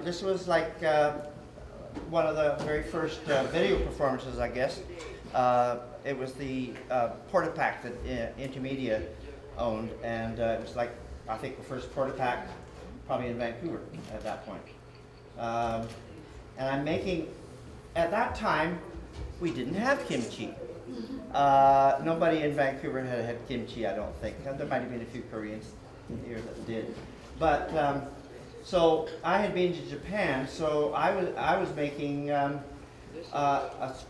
This was like one of the very first video performances, I guess. It was the Portapack that Intermedia owned, and it was like, I think, the first Portapack probably in Vancouver at that point. And I'm making, at that time, we didn't have kimchi. Nobody in Vancouver had kimchi, I don't think. There might have been a few Koreans here that did. But so I had been to Japan, so I was making a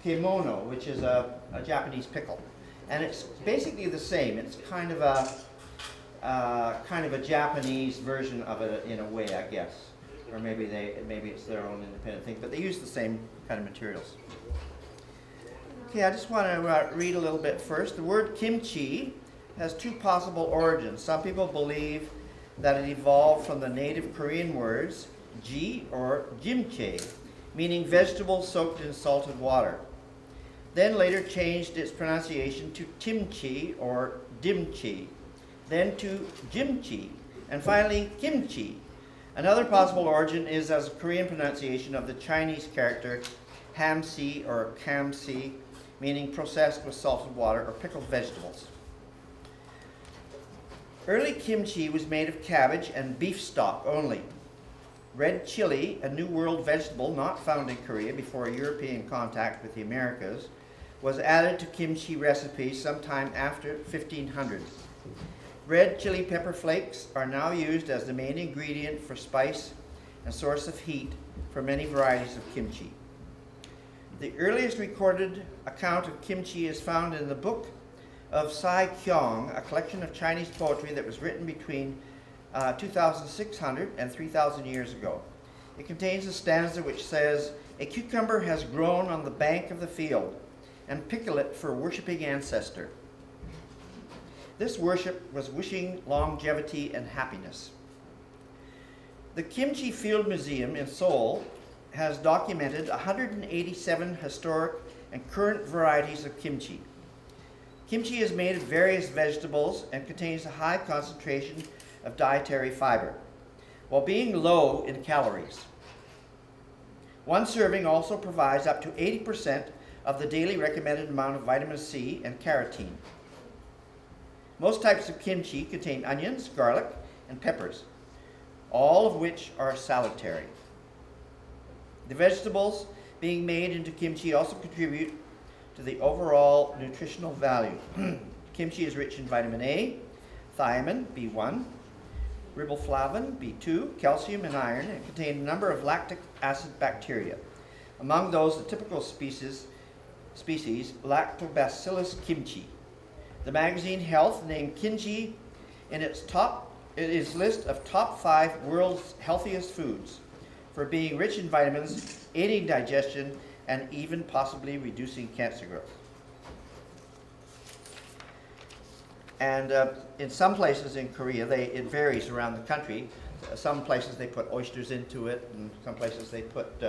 kimono, which is a Japanese pickle, and it's basically the same. It's kind of a Japanese version of it in a way, I guess, or maybe it's their own independent thing. But they use the same kind of materials. Okay, I just want to read a little bit first. The word kimchi has two possible origins. Some people believe that it evolved from the native Korean words ji or jimche, meaning vegetables soaked in salted water. Then later changed its pronunciation to timchi or dimchi, then to jimchi, and finally kimchi. Another possible origin is as a Korean pronunciation of the Chinese character hamsi or kamsi, meaning processed with salted water or pickled vegetables. Early kimchi was made of cabbage and beef stock only. Red chili, a New World vegetable not found in Korea before European contact with the Americas, was added to kimchi recipes sometime after 1500. Red chili pepper flakes are now used as the main ingredient for spice and source of heat for many varieties of kimchi. The earliest recorded account of kimchi is found in the book of Sai Kyong, a collection of Chinese poetry that was written between 2,600 and 3,000 years ago. It contains a stanza which says, "A cucumber has grown on the bank of the field, and pickle it for worshipping ancestor." This worship was wishing longevity and happiness. The Kimchi Field Museum in Seoul has documented 187 historic and current varieties of kimchi. Kimchi is made of various vegetables and contains a high concentration of dietary fiber, while being low in calories. One serving also provides up to 80% of the daily recommended amount of vitamin C and carotene. Most types of kimchi contain onions, garlic, and peppers, all of which are salutary. The vegetables being made into kimchi also contribute to the overall nutritional value. Kimchi is rich in vitamin A, thiamine, B1, riboflavin, B2, calcium, and iron, and contain a number of lactic acid bacteria. Among those, the typical species Lactobacillus kimchi. The magazine Health named kimchi in its list of top 5 world's healthiest foods for being rich in vitamins, aiding digestion, and even possibly reducing cancer growth. And in some places in Korea, it varies around the country. Some places they put oysters into it, and some places they put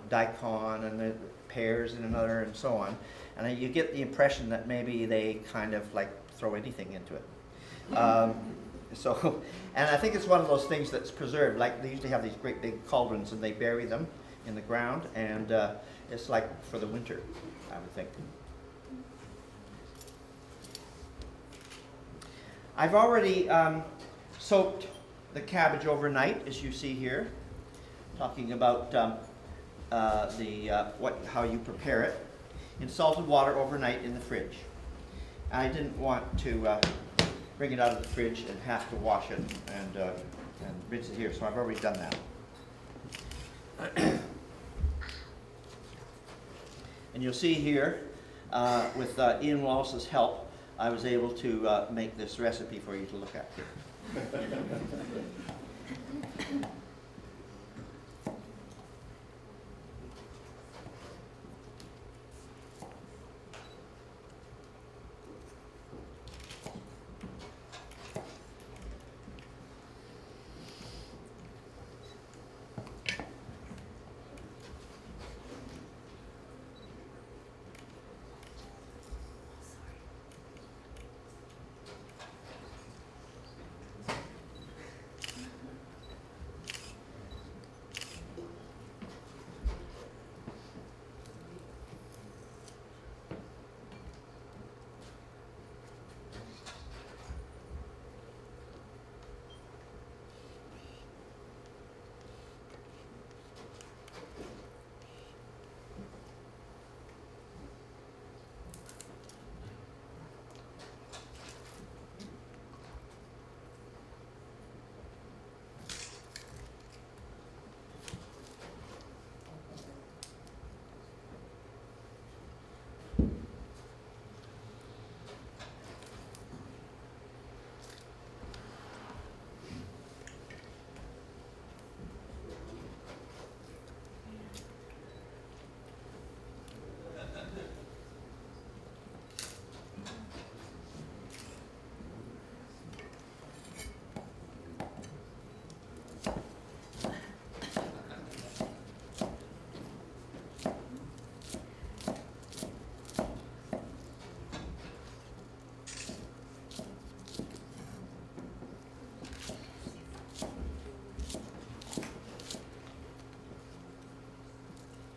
daikon and the pears in another, and so on. And you get the impression that maybe they kind of like throw anything into it. And I think it's one of those things that's preserved. Like they usually have these great big cauldrons, and they bury them in the ground, and it's like for the winter, I would think. I've already soaked the cabbage overnight, as you see here, talking about how you prepare it, in salted water overnight in the fridge. I didn't want to bring it out of the fridge and have to wash it and rinse it here, so I've already done that. And you'll see here, with Ian Wallace's help, I was able to make this recipe for you to look at.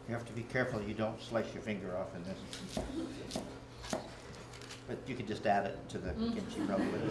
You have to be careful you don't slice your finger off in this. But you could just add it to the kimchi probably.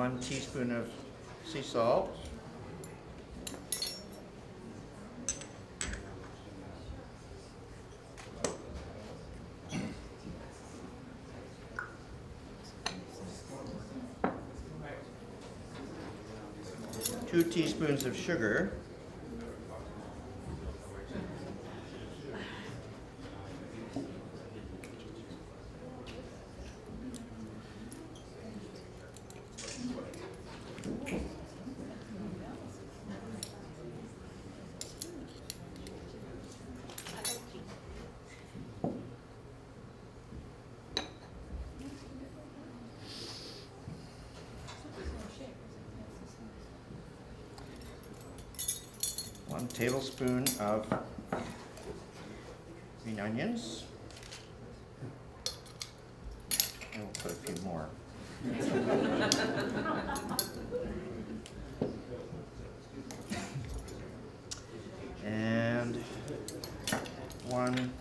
1 teaspoon of sea salt. Two teaspoons of sugar. One tablespoon of green onions. And we'll put a few more. And one,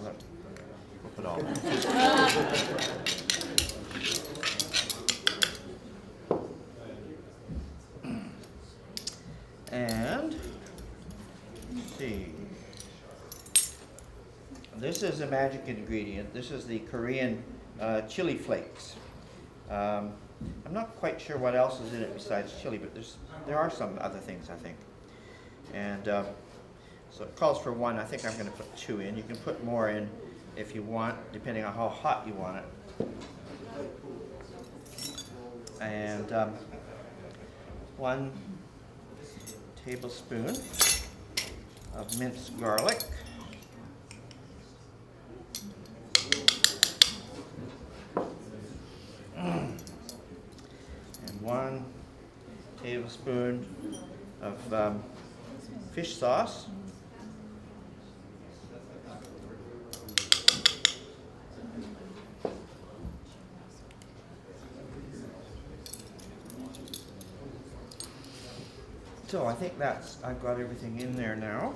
we'll put all. And let's see, this is a magic ingredient. This is the Korean chili flakes. I'm not quite sure what else is in it besides chili, but there are some other things, I think. And so it calls for 1. I think I'm going to put 2 in. You can put more in if you want, depending on how hot you want it. And 1 tablespoon of minced garlic. And 1 tablespoon of fish sauce. So I think I've got everything in there now.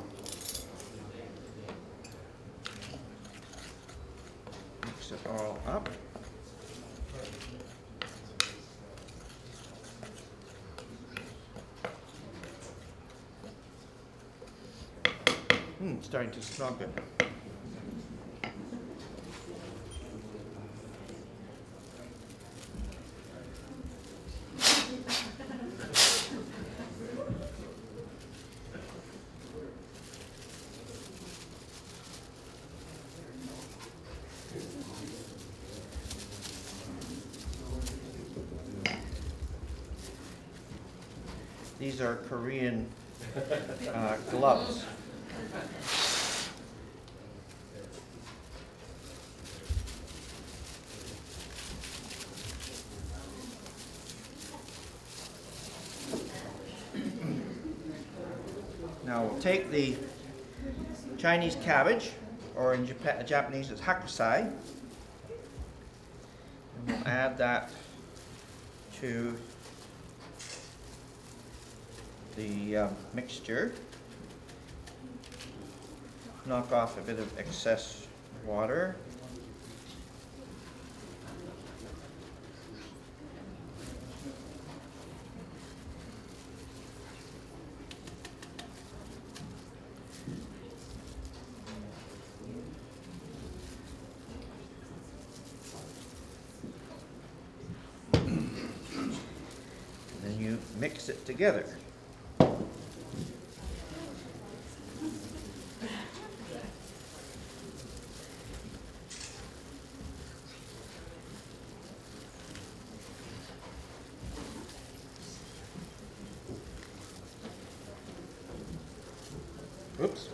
Mix it all up. It's starting to smell good. These are Korean gloves. Now we'll take the Chinese cabbage, or in Japanese it's hakusai, and we'll add that to the mixture. Knock off a bit of excess water. Then you mix it together. Oops.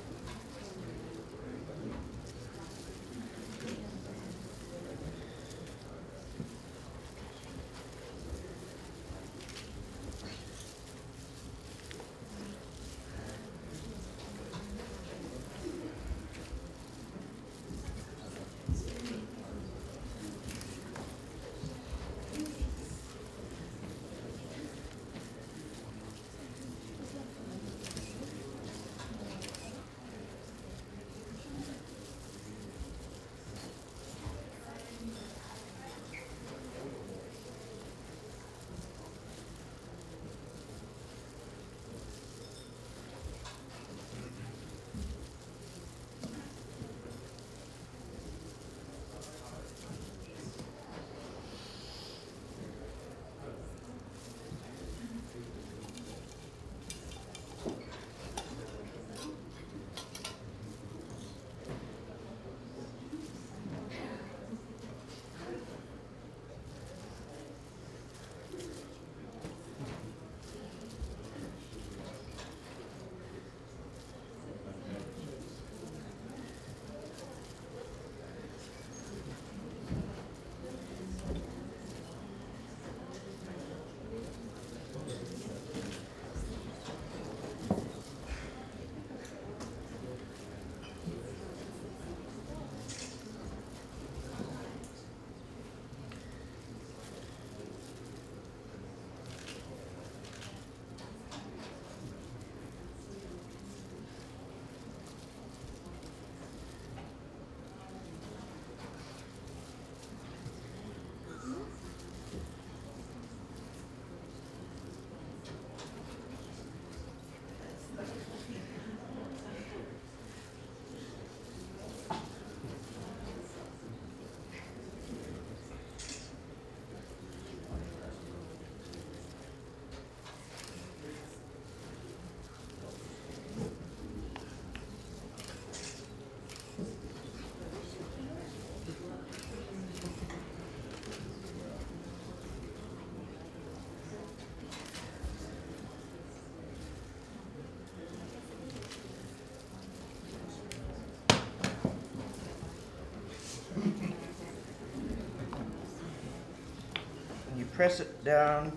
press it down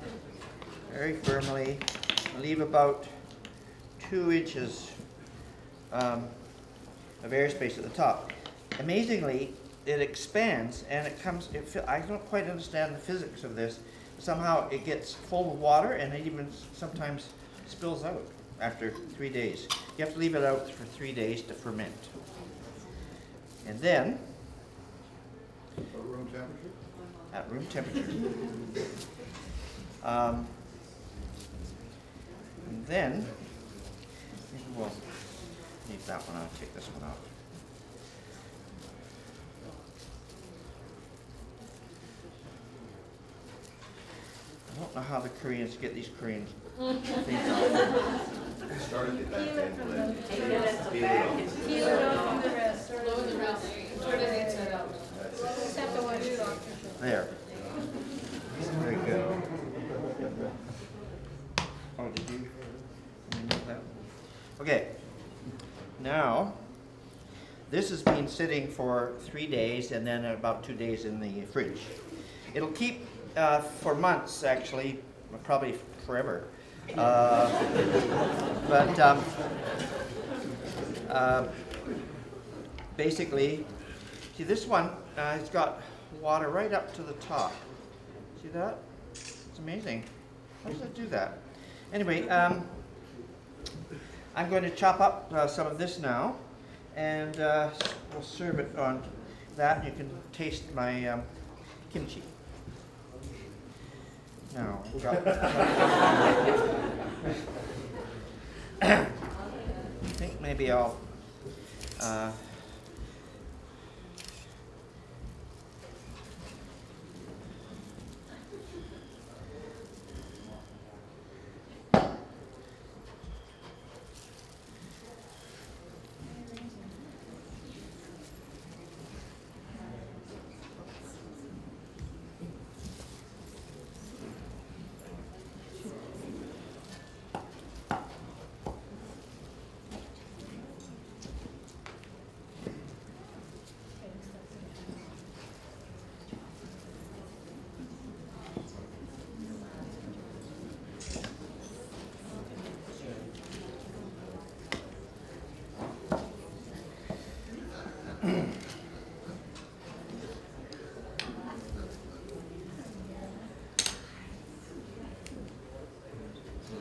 very firmly. Leave about 2 inches of airspace at the top. Amazingly, it expands and it comes. I don't quite understand the physics of this. Somehow it gets full of water and it even sometimes spills out after 3 days. You have to leave it out for 3 days to ferment. And then, At room temperature? at room temperature. And then, maybe we'll leave that one out, take this one out. I don't know how the Koreans get these Korean things out. Start at the back end, then Peel it off. Peel it off and the rest. Blow the rest. Sort of inside out. Just have to wash it off. There. Very good. Oh, did you know that? Okay. Now, this has been sitting for 3 days and then about 2 days in the fridge. It'll keep for months, actually, probably forever. But basically, see this one, it's got water right up to the top. See that? It's amazing. How does it do that? Anyway, I'm going to chop up some of this now, and we'll serve it on that. You can taste my kimchi. Now, we've got I think maybe I'll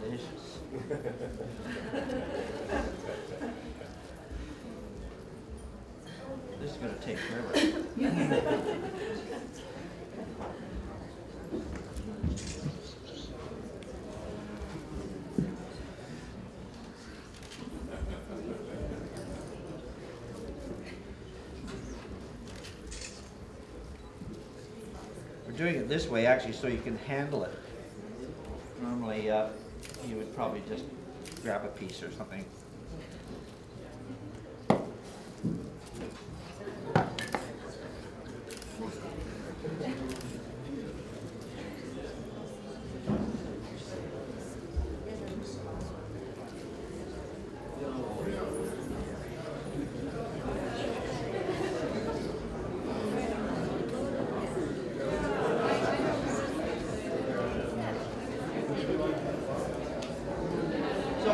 delicious. This is going to take forever. We're doing it this way actually so you can handle it. Normally you would probably just grab a piece or something.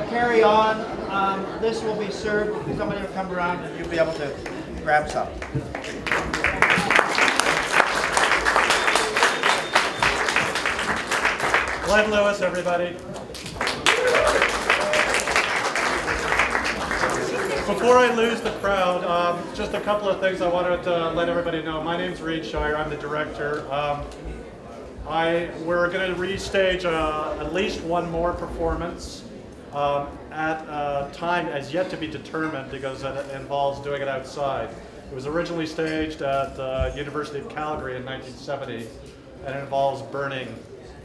Carry on. This will be served. Somebody will come around and you'll be able to grab some. Glenn Lewis, everybody. Before I lose the crowd, just a couple of things I wanted to let everybody know. My name's Reed Shire. I'm the director. We're going to restage at least one more performance. At a time as yet to be determined because it involves doing it outside. It was originally staged at the University of Calgary in 1970 and it involves burning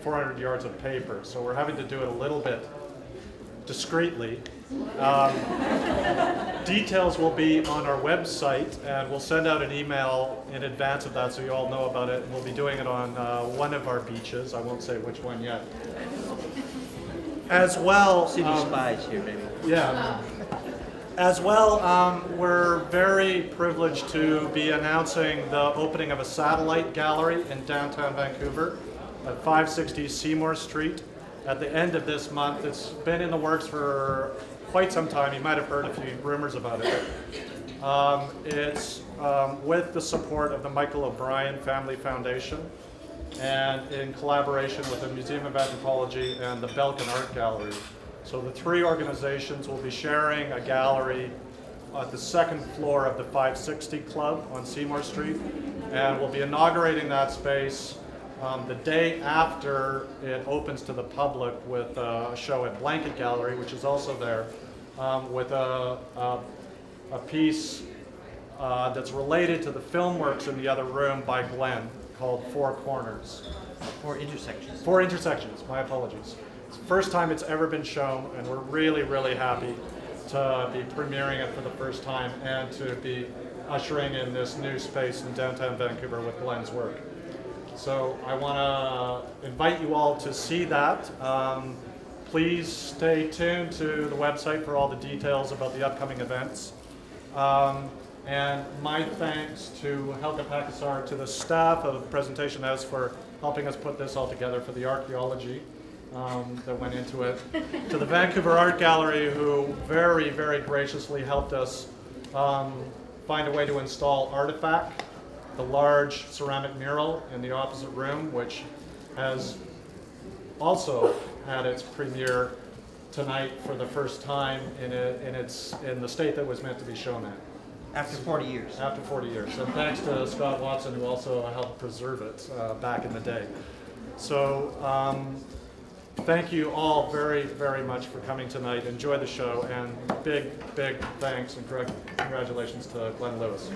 400 yards of paper. So we're having to do it a little bit discreetly. Details will be on our website and we'll send out an email in advance of that so you all know about it. We'll be doing it on one of our beaches. I won't say which one yet. As well, City spies here, baby. yeah. As well, we're very privileged to be announcing the opening of a satellite gallery in downtown Vancouver. at 560 Seymour Street at the end of this month. It's been in the works for quite some time. You might have heard a few rumors about it. It's with the support of the Michael O'Brien Family Foundation and in collaboration with the Museum of Anthropology and the Belkin Art Gallery. So the three organizations will be sharing a gallery at the second floor of the 560 Club on Seymour Street, and we'll be inaugurating that space the day after it opens to the public with a show at Blanket Gallery, which is also there, with a piece that's related to the film works in the other room by Glenn called Four Corners. Or intersections. Four Intersections, my apologies. It's the first time it's ever been shown, and we're really, really happy to be premiering it for the first time and to be ushering in this new space in downtown Vancouver with Glenn's work. So I want to invite you all to see that. Please stay tuned to the website for all the details about the upcoming events. And my thanks to Helga Pakisar, to the staff of Presentation House for helping us put this all together, for the archaeology that went into it, to the Vancouver Art Gallery, who very, very graciously helped us find a way to install Artifact, the large ceramic mural in the opposite room, which has also had its premiere tonight for the first time in the state that was meant to be shown at. After 40 years. After 40 years. And thanks to Scott Watson, who also helped preserve it back in the day. So thank you all very, very much for coming tonight. Enjoy the show, and big, big thanks and congratulations to Glenn Lewis.